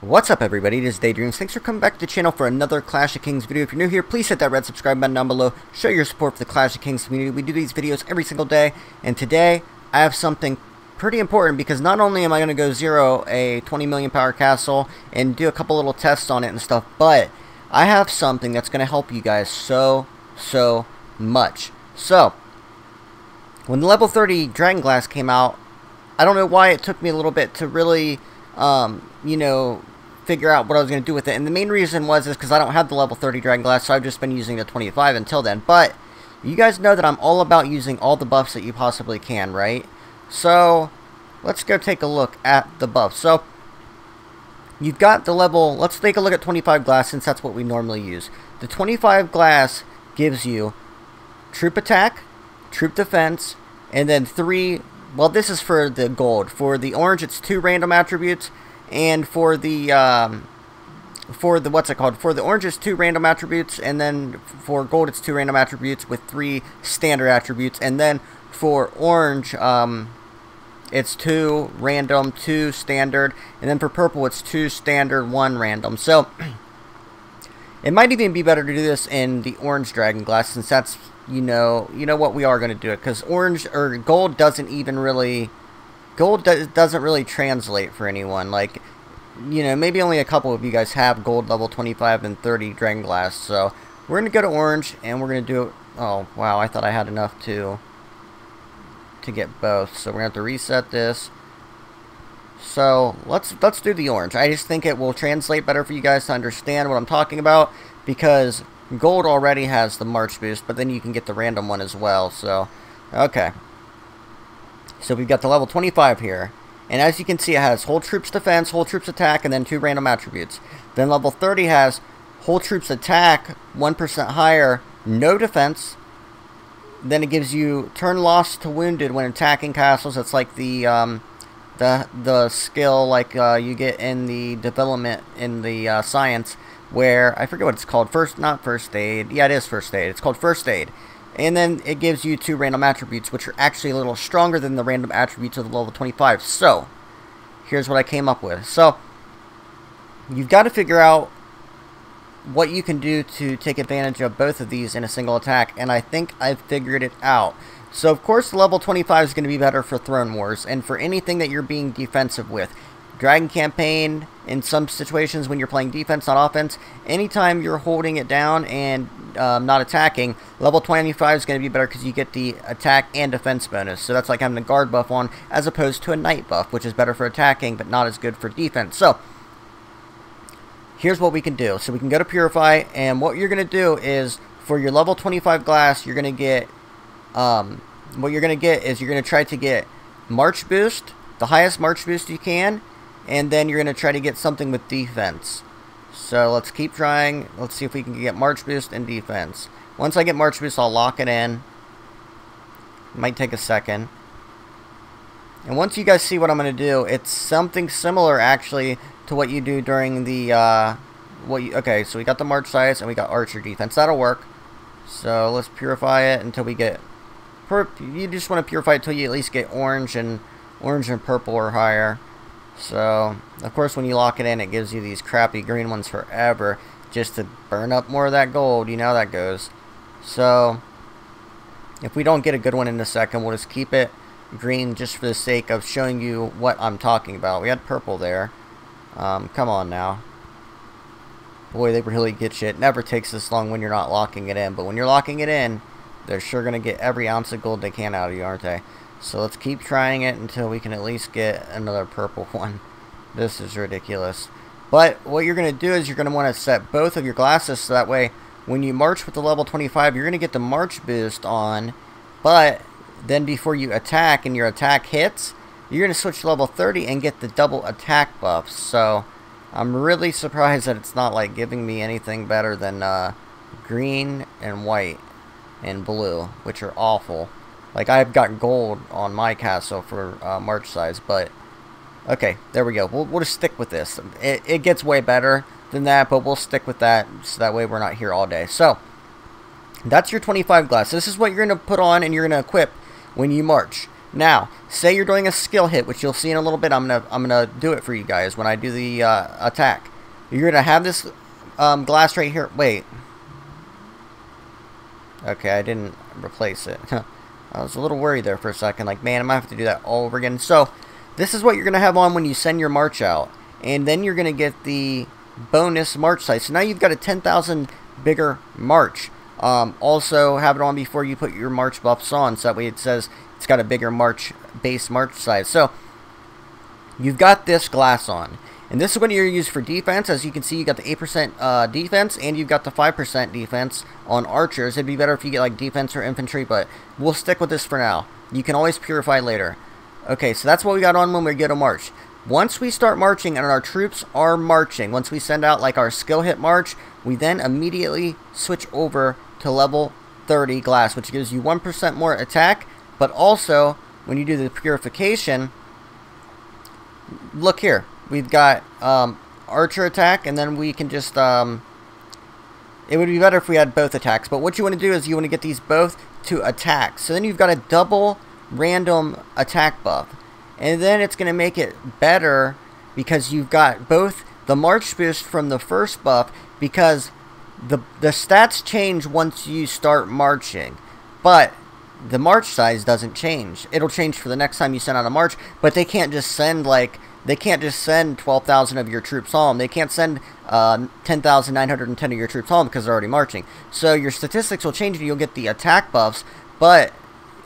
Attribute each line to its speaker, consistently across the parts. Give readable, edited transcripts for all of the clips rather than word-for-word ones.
Speaker 1: What's up, everybody? It is DaYDreaMz. Thanks for coming back to the channel for another Clash of Kings video. If you're new here, please hit that red subscribe button down below. Show your support for the Clash of Kings community. We do these videos every single day, and today I have something pretty important because not only am I going to go zero a 20 million power castle and do a couple little tests on it and stuff, but I have something that's going to help you guys so much. So, when the level 30 Dragon Glass came out, I don't know why it took me a little bit to really, figure out what I was going to do with it. And the main reason is because I don't have the level 30 Dragon Glass, so I've just been using the 25 until then. But you guys know that I'm all about using all the buffs that you possibly can, right? So, let's go take a look at the buffs. So, you've got the level, let's take a look at 25 glass since that's what we normally use. The 25 glass gives you troop attack, troop defense, and then 3, well, this is for the gold. For the orange, it's 2 random attributes, and for the for the orange, it's 2 random attributes, and then for gold, it's 2 random attributes with 3 standard attributes, and then for orange, it's 2 random, 2 standard, and then for purple, it's 2 standard, 1 random. So, it might even be better to do this in the orange Dragon Glass, since that's, you know what, we are going to do it, because orange, or gold doesn't even really, doesn't really translate for anyone. Like, maybe only a couple of you guys have gold level 25 and 30 Dragon Glass, so we're going to go to orange, and we're going to do it. Oh, wow, I thought I had enough to get both, so we're going to have to reset this. So, let's do the orange. I just think it will translate better for you guys to understand what I'm talking about, because gold already has the March boost, but then you can get the random one as well, so, okay. So we've got the level 25 here, and as you can see, it has whole troops defense, whole troops attack, and then 2 random attributes. Then level 30 has whole troops attack, 1% higher, no defense. Then it gives you turn lost to wounded when attacking castles. That's like the skill like you get in the development in the science, where I forget what it's called. Not first aid. Yeah, it is first aid. It's called first aid. And then it gives you 2 random attributes, which are actually a little stronger than the random attributes of the level 25. So, here's what I came up with. So, you've got to figure out what you can do to take advantage of both of these in a single attack, and I think I've figured it out. So, of course, level 25 is going to be better for Throne Wars, and for anything that you're being defensive with. Dragon Campaign, in some situations when you're playing defense, not offense, anytime you're holding it down and not attacking, level 25 is going to be better because you get the attack and defense bonus. So that's like having a guard buff on, as opposed to a knight buff, which is better for attacking, but not as good for defense. So, here's what we can do. So we can go to Purify, and what you're going to do is, for your level 25 glass, you're going to get, what you're going to get is, you're going to try to get March boost, the highest March boost you can, and then you're going to try to get something with defense. So let's keep trying. Let's see if we can get March boost and defense. Once I get March boost, I'll lock it in. Might take a second. And once you guys see what I'm going to do, it's something similar actually to what you do during the okay, so we got the March size and we got archer defense. That'll work. So let's purify it until we get, you just want to purify it until you at least get orange and purple or higher. So, of course, when you lock it in, it gives you these crappy green ones forever, just to burn up more of that gold. You know how that goes. So, if we don't get a good one in a second, we'll just keep it green just for the sake of showing you what I'm talking about. We had purple there. Come on now. Boy, they really get you. It never takes this long when you're not locking it in, but when you're locking it in, they're sure going to get every ounce of gold they can out of you, aren't they? So let's keep trying it until we can at least get another purple one. This is ridiculous. But what you're going to do is you're going to want to set both of your glasses so that way when you march with the level 25, you're going to get the March boost on, but then before you attack and your attack hits, you're going to switch to level 30 and get the double attack buffs. So I'm really surprised that it's not like giving me anything better than green and white and blue, which are awful. Like, I've got gold on my castle for March size, but okay, there we go. We'll just stick with this. It gets way better than that, but we'll stick with that so that way we're not here all day. So, that's your 25 glass. This is what you're going to put on and you're going to equip when you march. Now, say you're doing a skill hit, which you'll see in a little bit. I'm gonna do it for you guys when I do the attack. You're gonna have this glass right here. Wait. Okay, I didn't replace it. I was a little worried there for a second. Like, man, I might have to do that all over again. So, this is what you're gonna have on when you send your march out, and then you're gonna get the bonus march size. So now you've got a 10,000 bigger march. Also have it on before you put your march buffs on, so that way it says it's got a bigger base march size. So you've got this glass on, and this is what you're used for defense. As you can see, you got the 8% defense, and you've got the 5% defense on archers. It'd be better if you get like defense or infantry, but we'll stick with this for now. You can always purify later. Okay, so that's what we got on when we get a march. Once we start marching and our troops are marching, once we send out like our skill hit march, we then immediately switch over to level 30 glass, which gives you 1% more attack. But also, when you do the purification, look here, we've got archer attack, and then we can just, it would be better if we had both attacks. But what you want to do is you want to get these both to attack. So then you've got a double random attack buff. And then it's going to make it better because you've got both the march boost from the first buff, because the stats change once you start marching, but the march size doesn't change. It'll change for the next time you send out a march, but they can't just send 12,000 of your troops home. They can't send 10,910 of your troops home because they're already marching. So your statistics will change and you'll get the attack buffs, but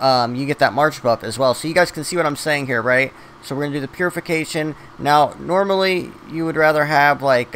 Speaker 1: you get that march buff as well. So you guys can see what I'm saying here, right? So we're going to do the purification. Now, normally you would rather have like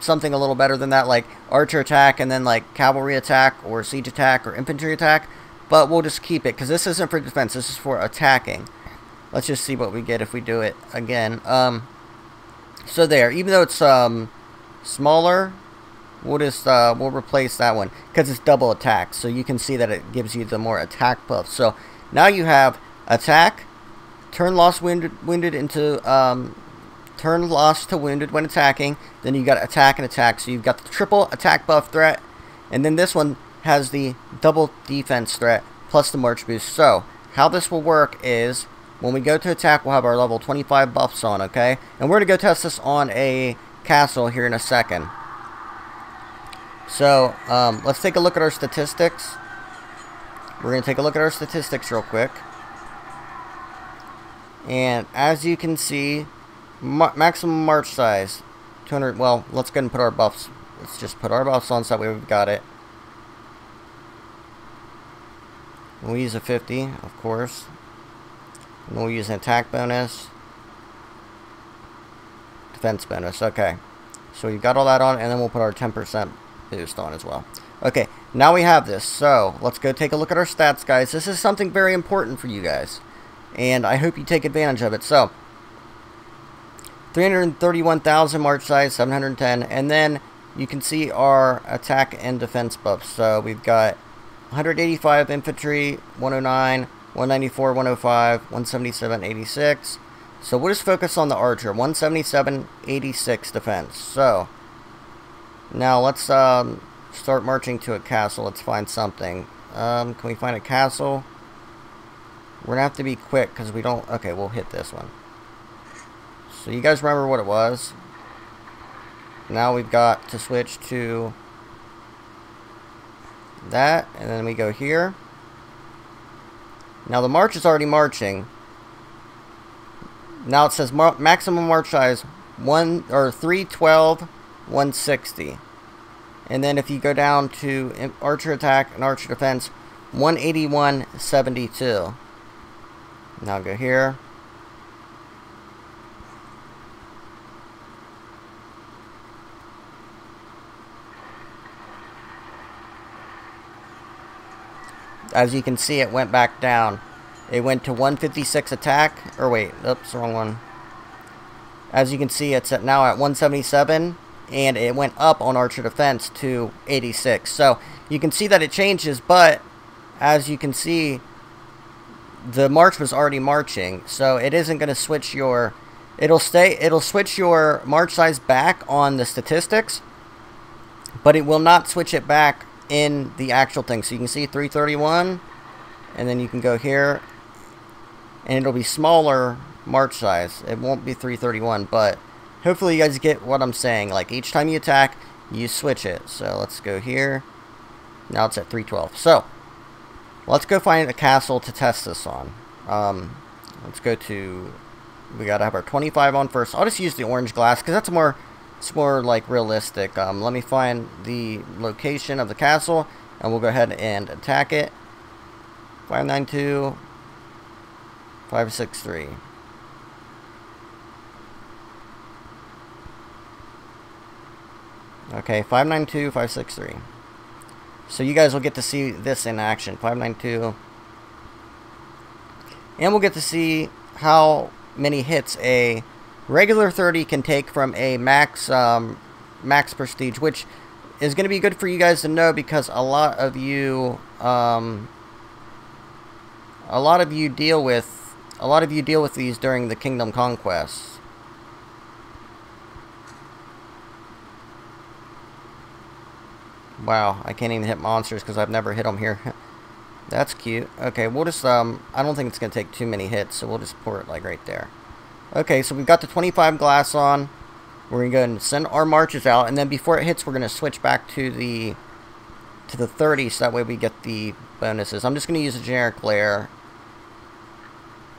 Speaker 1: something a little better than that, like archer attack and then like cavalry attack or siege attack or infantry attack. But we'll just keep it because this isn't for defense. This is for attacking. Let's just see what we get if we do it again. So there, even though it's smaller, we'll replace that one because it's double attack. So you can see that it gives you the more attack buff. So now you have attack, turn lost wounded into turn lost to wounded when attacking. Then you got attack and attack. So you've got the triple attack buff threat, and then this one has the double defense threat plus the march boost. So how this will work is when we go to attack, we'll have our level 25 buffs on, okay? And we're going to go test this on a castle here in a second. So, let's take a look at our statistics. We're going to take a look at our statistics real quick. And as you can see, maximum march size, 200, well, let's go ahead and put our buffs. Let's just put our buffs on so that way we've got it. We'll use a 50, of course. And we'll use an attack bonus. Defense bonus, okay. So we've got all that on, and then we'll put our 10% boost on as well. Okay, now we have this. So let's go take a look at our stats, guys. This is something very important for you guys, and I hope you take advantage of it. So 331,000 march size, 710, and then you can see our attack and defense buffs. So we've got 185 infantry, 109, 194, 105, 177, 86. So we'll just focus on the archer, 177, 86 defense. So now let's start marching to a castle. Let's find something. Can we find a castle? We're gonna have to be quick because we don't. Okay, we'll hit this one. So you guys remember what it was? Now we've got to switch to that, and then we go here. Now the march is already marching. Now it says maximum march size 312, 160. And then if you go down to archer attack and archer defense, 181, 72. Now go here. As you can see, it went back down. It went to 156 attack. Or wait, oops, wrong one. As you can see, it's now at 177. And it went up on archer defense to 86. So you can see that it changes, but as you can see, the march was already marching. So it isn't going to switch your... It'll switch your march size back on the statistics, but it will not switch it back in the actual thing. So you can see 331, and then you can go here, and it'll be smaller march size. It won't be 331, but hopefully you guys get what I'm saying. Like, each time you attack, you switch it. So let's go here. Now it's at 312. So let's go find a castle to test this on. Let's go to, we gotta have our 25 on first. I'll just use the orange glass because that's more, it's more like realistic. Let me find the location of the castle and we'll go ahead and attack it. 592 563. Okay, 592 563. So you guys will get to see this in action. 592. And we'll get to see how many hits a regular 30 can take from a max max prestige, which is going to be good for you guys to know because a lot of you deal with these during the Kingdom Conquest. Wow, I can't even hit monsters because I've never hit them here. That's cute. Okay, we'll just, I don't think it's going to take too many hits, so we'll just pour it, like, right there. Okay, so we've got the 25 glass on. We're going to go and send our marches out, and then before it hits, we're going to switch back to the 30, so that way we get the bonuses. I'm just going to use a generic layer.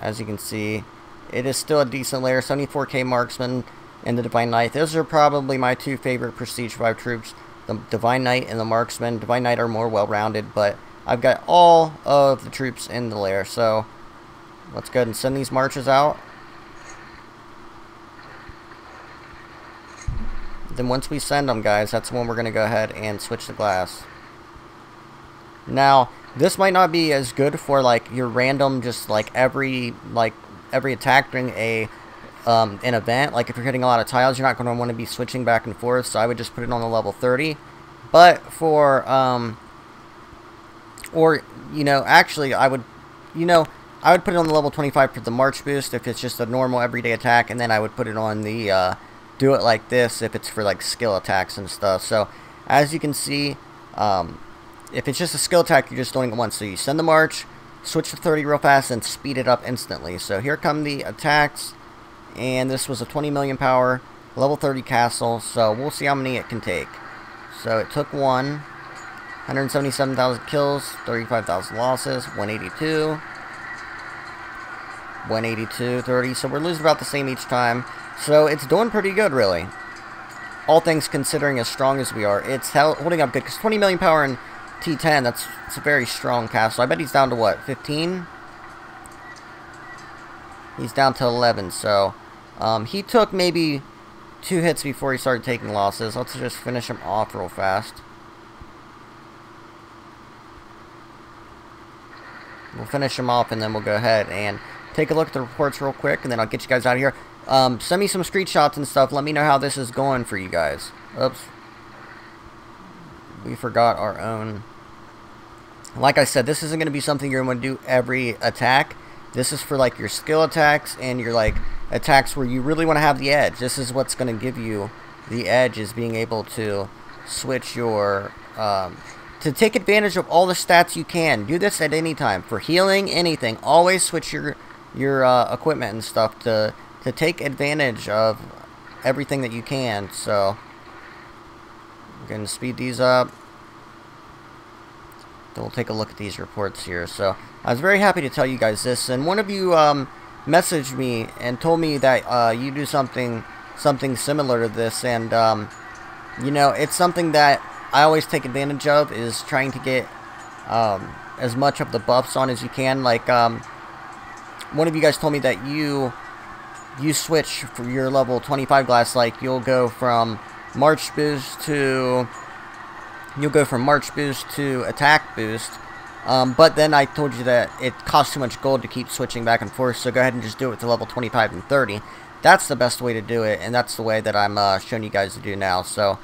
Speaker 1: As you can see, it is still a decent layer. 74k Marksman and the Divine Knight. Those are probably my two favorite Prestige 5 troops. The Divine Knight and the Marksman. Divine Knight are more well-rounded, but I've got all of the troops in the lair, so let's go ahead and send these marches out. Then once we send them, guys, that's when we're going to go ahead and switch the glass. Now, this might not be as good for, like, your random, just, like, every attack during a an event. Like, if you're hitting a lot of tiles, you're not going to want to be switching back and forth, so I would just put it on the level 30. But for, or, you know, actually, I would put it on the level 25 for the March boost if it's just a normal everyday attack, and then I would put it on the, do it like this if it's for, like, skill attacks and stuff. So, as you can see, if it's just a skill attack, you're just doing it once. So you send the march, switch to 30 real fast, and speed it up instantly. So here come the attacks. And this was a 20 million power, level 30 castle. So we'll see how many it can take. So it took 177,000 kills, 35,000 losses, 182. 182, 30. So we're losing about the same each time. So it's doing pretty good, really. All things considering, as strong as we are, it's holding up good. Because 20 million power in T10, it's a very strong castle. I bet he's down to what, 15? He's down to 11, so he took maybe 2 hits before he started taking losses. Let's just finish him off real fast. We'll finish him off, and then we'll go ahead and take a look at the reports real quick, and then I'll get you guys out of here. Send me some screenshots and stuff. Let me know how this is going for you guys. Oops. We forgot our own. Like I said, this isn't going to be something you're going to do every attack. This is for, like, your skill attacks and your, like, attacks where you really want to have the edge. This is what's going to give you the edge, is being able to switch your, to take advantage of all the stats you can. Do this at any time. For healing, anything. Always switch your equipment and stuff to take advantage of everything that you can. So, I'm going to speed these up. Then we'll take a look at these reports here. So, I was very happy to tell you guys this, and one of you messaged me and told me that you do something similar to this, and you know, it's something that I always take advantage of, is trying to get as much of the buffs on as you can. Like, one of you guys told me that you switch for your level 25 glass, like you'll go from March boost to attack boost. But then I told you that it costs too much gold to keep switching back and forth, so go ahead and just do it to level 25 and 30. That's the best way to do it, and that's the way that I'm showing you guys to do now. So,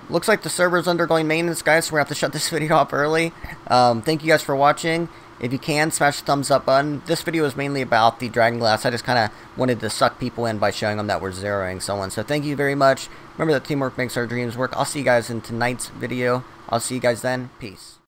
Speaker 1: looks like the server's undergoing maintenance, guys, so we're going to have to shut this video off early. Thank you guys for watching. If you can, smash the thumbs up button. This video is mainly about the Dragon Glass. I just kind of wanted to suck people in by showing them that we're zeroing someone. So thank you very much. Remember that teamwork makes our dreams work. I'll see you guys in tonight's video. I'll see you guys then. Peace.